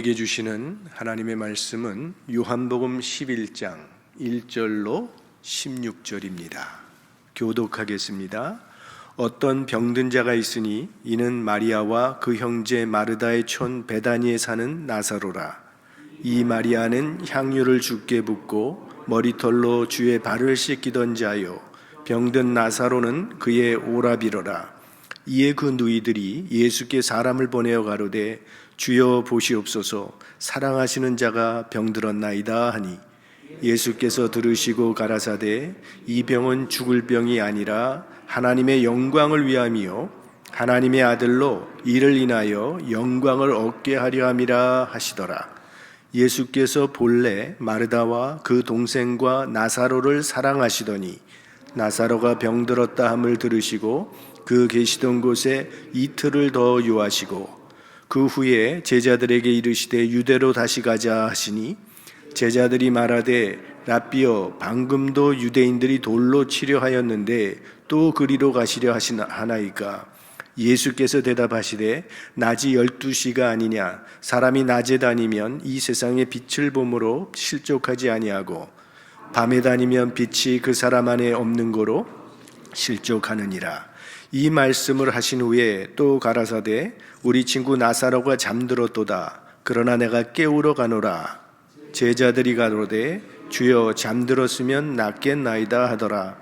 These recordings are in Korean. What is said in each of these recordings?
우리에게 주시는 하나님의 말씀은 요한복음 11장 1절로 16절입니다. 교독하겠습니다. 어떤 병든 자가 있으니 이는 마리아와 그 형제 마르다의 촌 베다니에 사는 나사로라. 이 마리아는 향유를 주께 붓고 머리털로 주의 발을 씻기던 자요, 병든 나사로는 그의 오라비로라. 이에 그 누이들이 예수께 사람을 보내어 가로되 주여 보시옵소서, 사랑하시는 자가 병들었나이다 하니, 예수께서 들으시고 가라사대 이 병은 죽을 병이 아니라 하나님의 영광을 위함이요 하나님의 아들로 이를 인하여 영광을 얻게 하려 함이라 하시더라. 예수께서 본래 마르다와 그 동생과 나사로를 사랑하시더니 나사로가 병들었다 함을 들으시고 그 계시던 곳에 이틀을 더 유하시고, 그 후에 제자들에게 이르시되 유대로 다시 가자 하시니, 제자들이 말하되 랍비여, 방금도 유대인들이 돌로 치려 하였는데 또 그리로 가시려 하나이까? 예수께서 대답하시되 낮이 12시가 아니냐? 사람이 낮에 다니면 이 세상의 빛을 보므로 실족하지 아니하고 밤에 다니면 빛이 그 사람 안에 없는 거로 실족하느니라. 이 말씀을 하신 후에 또 가라사대 우리 친구 나사로가 잠들었도다. 그러나 내가 깨우러 가노라. 제자들이 가로되 주여, 잠들었으면 낫겠나이다 하더라.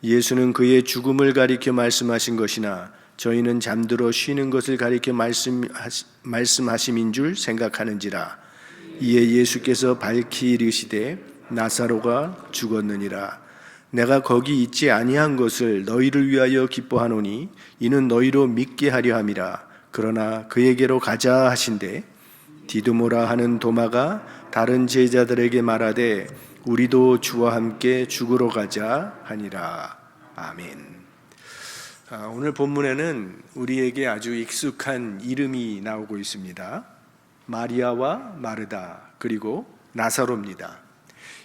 예수는 그의 죽음을 가리켜 말씀하신 것이나 저희는 잠들어 쉬는 것을 가리켜 말씀하심인 줄 생각하는지라. 이에 예수께서 밝히 이르시되 나사로가 죽었느니라. 내가 거기 있지 아니한 것을 너희를 위하여 기뻐하노니 이는 너희로 믿게 하려 함이라. 그러나 그에게로 가자 하신대 디두모라 하는 도마가 다른 제자들에게 말하되 우리도 주와 함께 죽으러 가자 하니라. 아멘. 오늘 본문에는 우리에게 아주 익숙한 이름이 나오고 있습니다. 마리아와 마르다, 그리고 나사로입니다.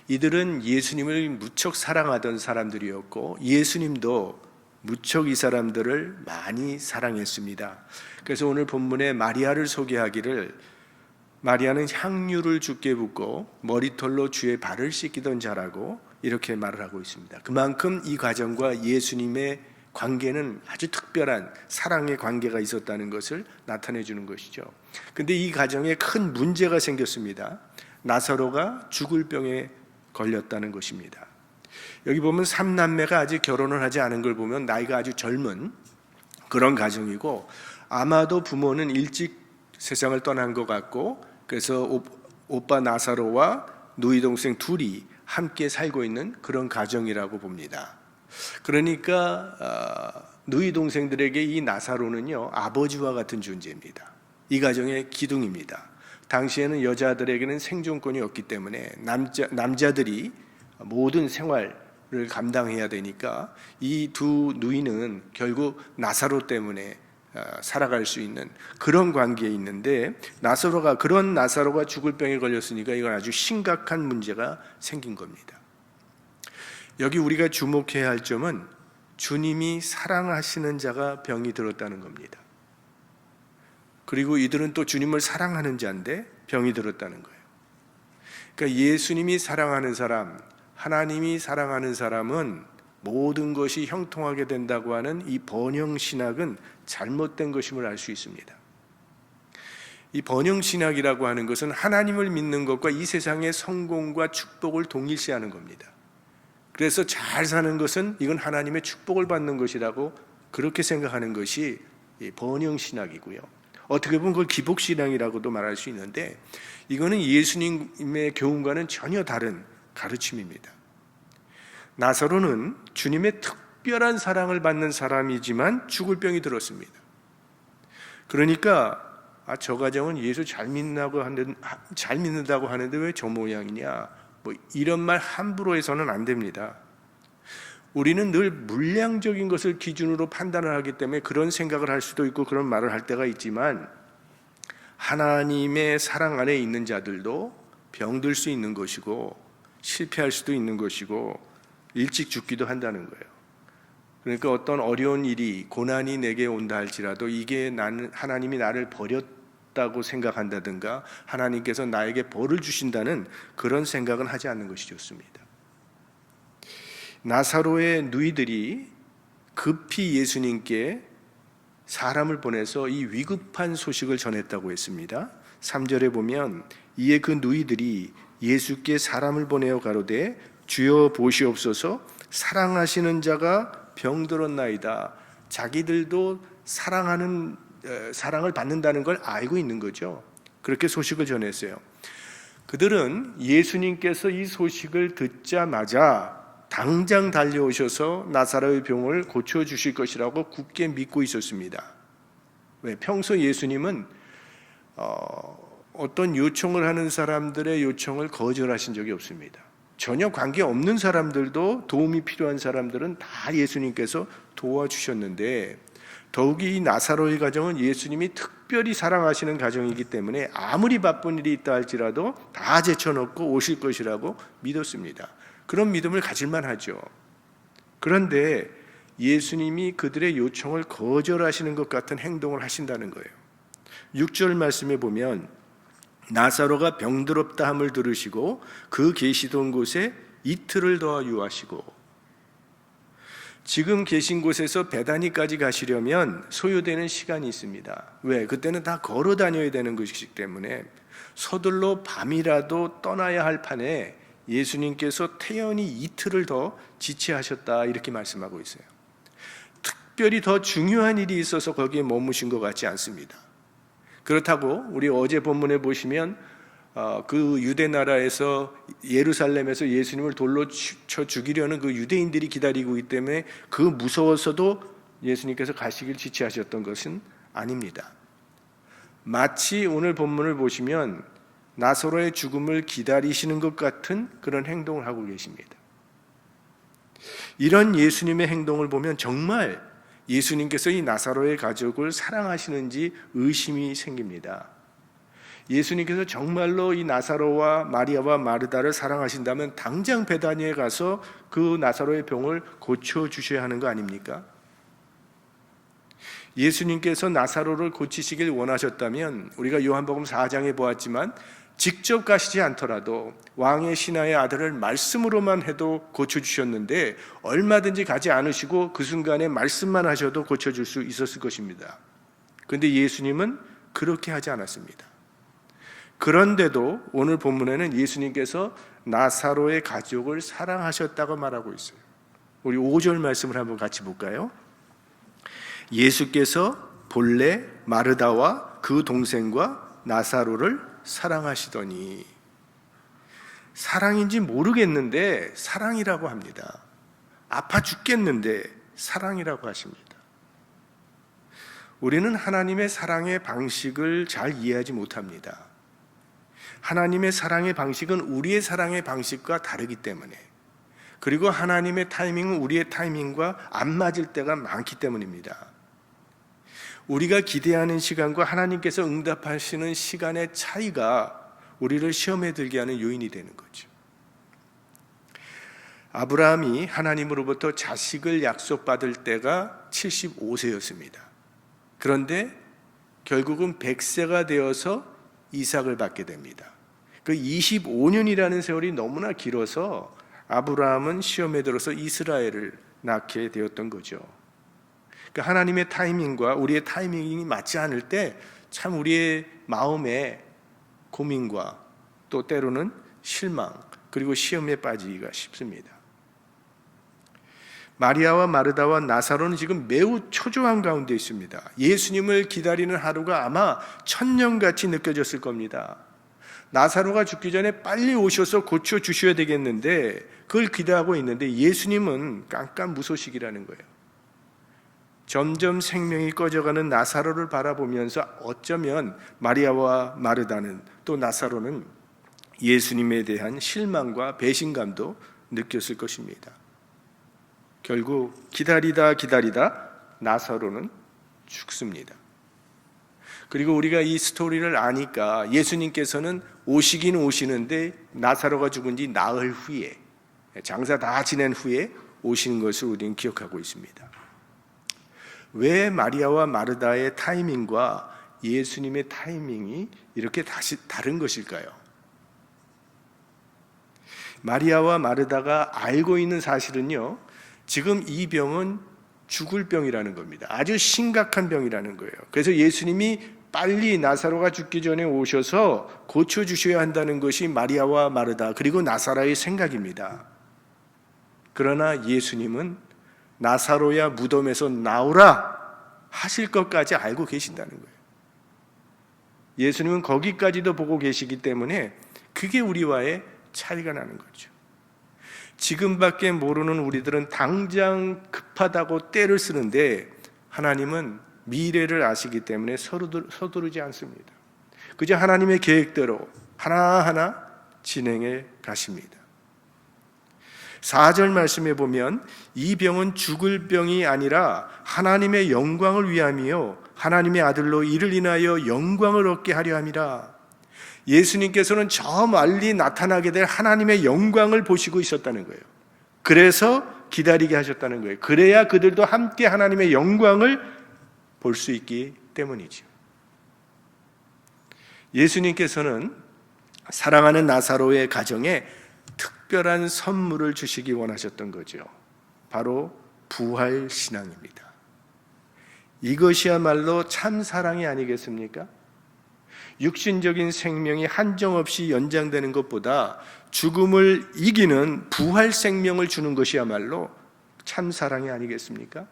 이들은 예수님을 무척 사랑하던 사람들이었고 예수님도 무척 이 사람들을 많이 사랑했습니다. 그래서 오늘 본문에 마리아를 소개하기를, 마리아는 향유를 주께 붓고 머리털로 주의 발을 씻기던 자라고 이렇게 말을 하고 있습니다. 그만큼 이 가정과 예수님의 관계는 아주 특별한 사랑의 관계가 있었다는 것을 나타내 주는 것이죠. 근데 이 가정에 큰 문제가 생겼습니다. 나사로가 죽을 병에 걸렸다는 것입니다. 여기 보면 3남매가 아직 결혼을 하지 않은 걸 보면 나이가 아주 젊은 그런 가정이고, 아마도 부모는 일찍 세상을 떠난 것 같고, 그래서 오빠 나사로와 누이 동생 둘이 함께 살고 있는 그런 가정이라고 봅니다. 그러니까 누이 동생들에게 이 나사로는요, 아버지와 같은 존재입니다. 이 가정의 기둥입니다. 당시에는 여자들에게는 생존권이 없기 때문에 남자들이 모든 생활을 감당해야 되니까 이 두 누이는 결국 나사로 때문에 살아갈 수 있는 그런 관계에 있는데, 그런 나사로가 죽을 병에 걸렸으니까 이건 아주 심각한 문제가 생긴 겁니다. 여기 우리가 주목해야 할 점은 주님이 사랑하시는 자가 병이 들었다는 겁니다. 그리고 이들은 또 주님을 사랑하는 자인데 병이 들었다는 거예요. 그러니까 예수님이 사랑하는 사람, 하나님이 사랑하는 사람은 모든 것이 형통하게 된다고 하는 이 번영신학은 잘못된 것임을 알 수 있습니다. 이 번영신학이라고 하는 것은 하나님을 믿는 것과 이 세상의 성공과 축복을 동일시하는 겁니다. 그래서 잘 사는 것은 이건 하나님의 축복을 받는 것이라고 그렇게 생각하는 것이 번영신학이고요. 어떻게 보면 그걸 기복신앙이라고도 말할 수 있는데, 이거는 예수님의 교훈과는 전혀 다른 가르침입니다. 나사로는 주님의 특별한 사랑을 받는 사람이지만 죽을 병이 들었습니다. 그러니까 저 가정은 예수 잘 믿는다고 하는데 왜 저 모양이냐, 이런 말 함부로 해서는 안 됩니다. 우리는 늘 물량적인 것을 기준으로 판단을 하기 때문에 그런 생각을 할 수도 있고 그런 말을 할 때가 있지만, 하나님의 사랑 안에 있는 자들도 병들 수 있는 것이고 실패할 수도 있는 것이고 일찍 죽기도 한다는 거예요. 그러니까 어떤 어려운 일이, 고난이 내게 온다 할지라도 이게 하나님이 나를 무섭다고 생각한다든가 하나님께서 나에게 벌을 주신다는 그런 생각은 하지 않는 것이 좋습니다. 나사로의 누이들이 급히 예수님께 사람을 보내서 이 위급한 소식을 전했다고 했습니다. 3절에 보면 이에 그 누이들이 예수께 사람을 보내어 가로되 주여 보시옵소서 사랑하시는 자가 병들었나이다. 자기들도 사랑을 받는다는 걸 알고 있는 거죠. 그렇게 소식을 전했어요. 그들은 예수님께서 이 소식을 듣자마자 당장 달려오셔서 나사로의 병을 고쳐주실 것이라고 굳게 믿고 있었습니다. 왜? 평소 예수님은 어떤 요청을 하는 사람들의 요청을 거절하신 적이 없습니다. 전혀 관계없는 사람들도, 도움이 필요한 사람들은 다 예수님께서 도와주셨는데, 더욱이 이 나사로의 가정은 예수님이 특별히 사랑하시는 가정이기 때문에 아무리 바쁜 일이 있다 할지라도 다 제쳐놓고 오실 것이라고 믿었습니다. 그런 믿음을 가질만 하죠. 그런데 예수님이 그들의 요청을 거절하시는 것 같은 행동을 하신다는 거예요. 6절 말씀에 보면 나사로가 병들었다 함을 들으시고 그 계시던 곳에 이틀을 더 유하시고, 지금 계신 곳에서 베다니까지 가시려면 소요되는 시간이 있습니다. 왜? 그때는 다 걸어 다녀야 되는 것이기 때문에 서둘러 밤이라도 떠나야 할 판에 예수님께서 태연히 이틀을 더 지체하셨다, 이렇게 말씀하고 있어요. 특별히 더 중요한 일이 있어서 거기에 머무신 것 같지 않습니다. 그렇다고 우리 어제 본문에 보시면 그 유대 나라에서 예루살렘에서 예수님을 돌로 쳐 죽이려는 그 유대인들이 기다리고 있기 때문에 그 무서워서도 예수님께서 가시길 지체하셨던 것은 아닙니다. 마치 오늘 본문을 보시면 나사로의 죽음을 기다리시는 것 같은 그런 행동을 하고 계십니다. 이런 예수님의 행동을 보면 정말 예수님께서 이 나사로의 가족을 사랑하시는지 의심이 생깁니다. 예수님께서 정말로 이 나사로와 마리아와 마르다를 사랑하신다면 당장 베다니에 가서 그 나사로의 병을 고쳐주셔야 하는 거 아닙니까? 예수님께서 나사로를 고치시길 원하셨다면 우리가 요한복음 4장에 보았지만 직접 가시지 않더라도 왕의 신하의 아들을 말씀으로만 해도 고쳐주셨는데 얼마든지 가지 않으시고 그 순간에 말씀만 하셔도 고쳐줄 수 있었을 것입니다. 그런데 예수님은 그렇게 하지 않았습니다. 그런데도 오늘 본문에는 예수님께서 나사로의 가족을 사랑하셨다고 말하고 있어요. 우리 5절 말씀을 한번 같이 볼까요? 예수께서 본래 마르다와 그 동생과 나사로를 사랑하시더니, 사랑인지 모르겠는데 사랑이라고 합니다. 아파 죽겠는데 사랑이라고 하십니다. 우리는 하나님의 사랑의 방식을 잘 이해하지 못합니다. 하나님의 사랑의 방식은 우리의 사랑의 방식과 다르기 때문에, 그리고 하나님의 타이밍은 우리의 타이밍과 안 맞을 때가 많기 때문입니다. 우리가 기대하는 시간과 하나님께서 응답하시는 시간의 차이가 우리를 시험에 들게 하는 요인이 되는 거죠. 아브라함이 하나님으로부터 자식을 약속받을 때가 75세였습니다. 그런데 결국은 100세가 되어서 이삭을 받게 됩니다. 그 25년이라는 세월이 너무나 길어서 아브라함은 시험에 들어서 이스라엘을 낳게 되었던 거죠. 하나님의 타이밍과 우리의 타이밍이 맞지 않을 때 참 우리의 마음에 고민과 또 때로는 실망, 그리고 시험에 빠지기가 쉽습니다. 마리아와 마르다와 나사로는 지금 매우 초조한 가운데 있습니다. 예수님을 기다리는 하루가 아마 천년같이 느껴졌을 겁니다. 나사로가 죽기 전에 빨리 오셔서 고쳐주셔야 되겠는데 그걸 기대하고 있는데 예수님은 깜깜무소식이라는 거예요. 점점 생명이 꺼져가는 나사로를 바라보면서 어쩌면 마리아와 마르다는, 또 나사로는 예수님에 대한 실망과 배신감도 느꼈을 것입니다. 결국 기다리다 나사로는 죽습니다. 그리고 우리가 이 스토리를 아니까 예수님께서는 오시긴 오시는데 나사로가 죽은 지 나흘 후에, 장사 다 지낸 후에 오시는 것을 우리는 기억하고 있습니다. 왜 마리아와 마르다의 타이밍과 예수님의 타이밍이 이렇게 다시 다른 것일까요? 마리아와 마르다가 알고 있는 사실은요, 지금 이 병은 죽을 병이라는 겁니다. 아주 심각한 병이라는 거예요. 그래서 예수님이 빨리 나사로가 죽기 전에 오셔서 고쳐주셔야 한다는 것이 마리아와 마르다 그리고 나사로의 생각입니다. 그러나 예수님은 나사로야 무덤에서 나오라 하실 것까지 알고 계신다는 거예요. 예수님은 거기까지도 보고 계시기 때문에 그게 우리와의 차이가 나는 거죠. 지금밖에 모르는 우리들은 당장 급하다고 때를 쓰는데 하나님은 미래를 아시기 때문에 서두르지 않습니다. 그저 하나님의 계획대로 하나하나 진행해 가십니다. 4절 말씀에 보면 이 병은 죽을 병이 아니라 하나님의 영광을 위함이요 하나님의 아들로 이를 인하여 영광을 얻게 하려 함이라. 예수님께서는 저 멀리 나타나게 될 하나님의 영광을 보시고 있었다는 거예요. 그래서 기다리게 하셨다는 거예요. 그래야 그들도 함께 하나님의 영광을 볼 수 있기 때문이죠. 예수님께서는 사랑하는 나사로의 가정에 특별한 선물을 주시기 원하셨던 거죠. 바로 부활 신앙입니다. 이것이야말로 참 사랑이 아니겠습니까? 육신적인 생명이 한정없이 연장되는 것보다 죽음을 이기는 부활 생명을 주는 것이야말로 참 사랑이 아니겠습니까?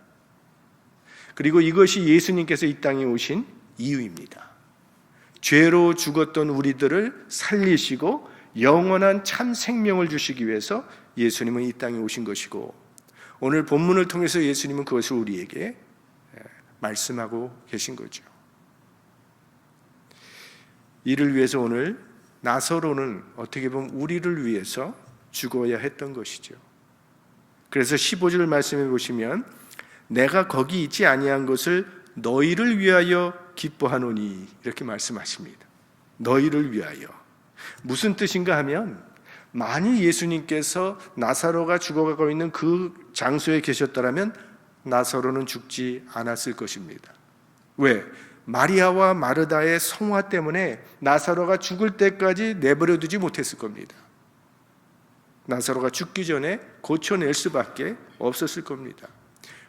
그리고 이것이 예수님께서 이 땅에 오신 이유입니다. 죄로 죽었던 우리들을 살리시고 영원한 참 생명을 주시기 위해서 예수님은 이 땅에 오신 것이고, 오늘 본문을 통해서 예수님은 그것을 우리에게 말씀하고 계신 거죠. 이를 위해서 오늘 나사로는 어떻게 보면 우리를 위해서 죽어야 했던 것이죠. 그래서 15절 말씀해 보시면 내가 거기 있지 아니한 것을 너희를 위하여 기뻐하노니 이렇게 말씀하십니다. 너희를 위하여. 무슨 뜻인가 하면 만일 예수님께서 나사로가 죽어가고 있는 그 장소에 계셨더라면 나사로는 죽지 않았을 것입니다. 왜? 마리아와 마르다의 성화 때문에 나사로가 죽을 때까지 내버려 두지 못했을 겁니다. 나사로가 죽기 전에 고쳐낼 수밖에 없었을 겁니다.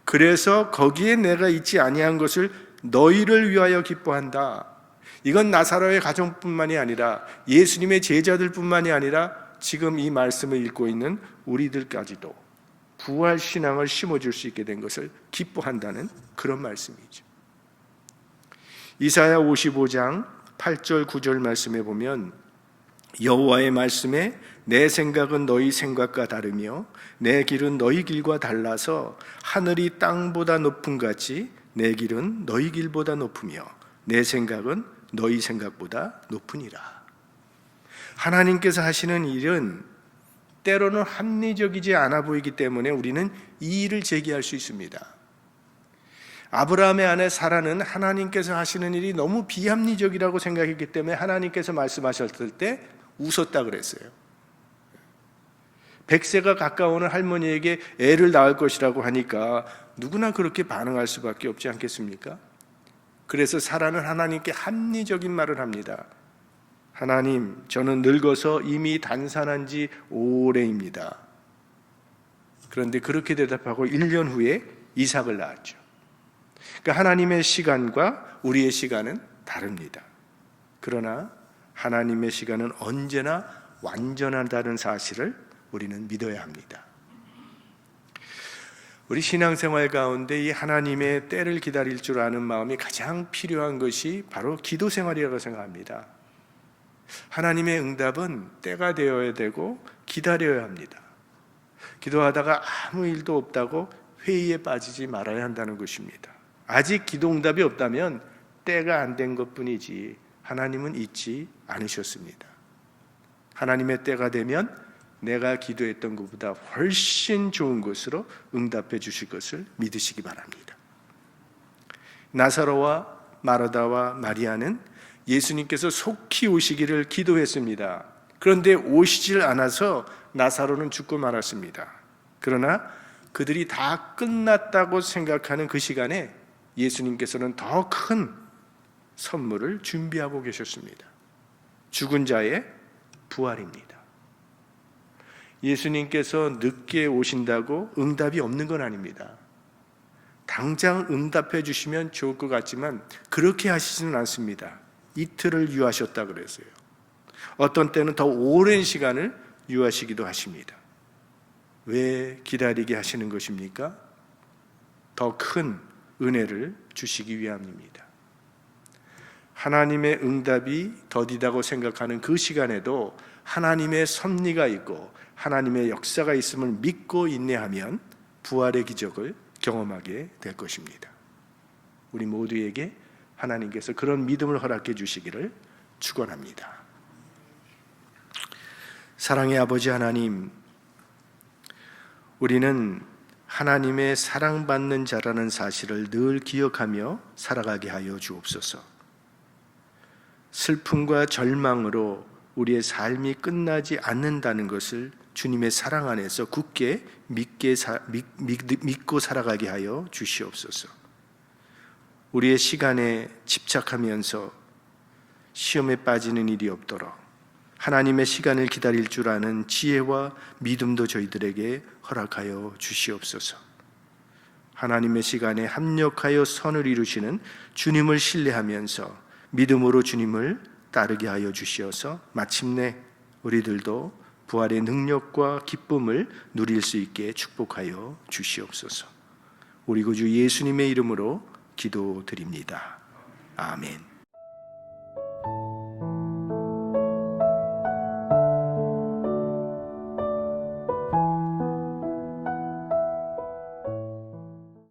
그래서 거기에 내가 있지 아니한 것을 너희를 위하여 기뻐한다. 이건 나사로의 가정뿐만이 아니라 예수님의 제자들뿐만이 아니라 지금 이 말씀을 읽고 있는 우리들까지도 부활 신앙을 심어줄 수 있게 된 것을 기뻐한다는 그런 말씀이죠. 이사야 55장 8절 9절 말씀에 보면 여호와의 말씀에 내 생각은 너희 생각과 다르며 내 길은 너희 길과 달라서 하늘이 땅보다 높음 같이 내 길은 너희 길보다 높으며 내 생각은 너희 생각보다 높으니라. 하나님께서 하시는 일은 때로는 합리적이지 않아 보이기 때문에 우리는 이 일을 제기할 수 있습니다. 아브라함의 아내 사라는 하나님께서 하시는 일이 너무 비합리적이라고 생각했기 때문에 하나님께서 말씀하셨을 때 웃었다 그랬어요. 100세가 가까우는 할머니에게 애를 낳을 것이라고 하니까 누구나 그렇게 반응할 수밖에 없지 않겠습니까? 그래서 사라는 하나님께 합리적인 말을 합니다. 하나님, 저는 늙어서 이미 단산한 지 오래입니다. 그런데 그렇게 대답하고 1년 후에 이삭을 낳았죠. 그러니까 하나님의 시간과 우리의 시간은 다릅니다. 그러나 하나님의 시간은 언제나 완전하다는 사실을 우리는 믿어야 합니다. 우리 신앙생활 가운데 이 하나님의 때를 기다릴 줄 아는 마음이 가장 필요한 것이 바로 기도 생활이라고 생각합니다. 하나님의 응답은 때가 되어야 되고 기다려야 합니다. 기도하다가 아무 일도 없다고 회의에 빠지지 말아야 한다는 것입니다. 아직 기도 응답이 없다면 때가 안 된 것뿐이지 하나님은 잊지 않으셨습니다. 하나님의 때가 되면 내가 기도했던 것보다 훨씬 좋은 것으로 응답해 주실 것을 믿으시기 바랍니다. 나사로와 마르다와 마리아는 예수님께서 속히 오시기를 기도했습니다. 그런데 오시질 않아서 나사로는 죽고 말았습니다. 그러나 그들이 다 끝났다고 생각하는 그 시간에 예수님께서는 더 큰 선물을 준비하고 계셨습니다. 죽은 자의 부활입니다. 예수님께서 늦게 오신다고 응답이 없는 건 아닙니다. 당장 응답해 주시면 좋을 것 같지만 그렇게 하시지는 않습니다. 이틀을 유하셨다 그랬어요. 어떤 때는 더 오랜 시간을 유하시기도 하십니다. 왜 기다리게 하시는 것입니까? 더 큰 은혜를 주시기 위함입니다. 하나님의 응답이 더디다고 생각하는 그 시간에도 하나님의 섭리가 있고 하나님의 역사가 있음을 믿고 인내하면 부활의 기적을 경험하게 될 것입니다. 우리 모두에게 하나님께서 그런 믿음을 허락해 주시기를 축원합니다. 사랑의 아버지 하나님, 우리는 하나님의 사랑받는 자라는 사실을 늘 기억하며 살아가게 하여 주옵소서. 슬픔과 절망으로 우리의 삶이 끝나지 않는다는 것을 주님의 사랑 안에서 굳게 믿고 살아가게 하여 주시옵소서. 우리의 시간에 집착하면서 시험에 빠지는 일이 없도록 하나님의 시간을 기다릴 줄 아는 지혜와 믿음도 저희들에게 허락하여 주시옵소서. 하나님의 시간에 합력하여 선을 이루시는 주님을 신뢰하면서 믿음으로 주님을 따르게 하여 주시어서 마침내 우리들도 부활의 능력과 기쁨을 누릴 수 있게 축복하여 주시옵소서. 우리 구주 예수님의 이름으로 기도드립니다. 아멘.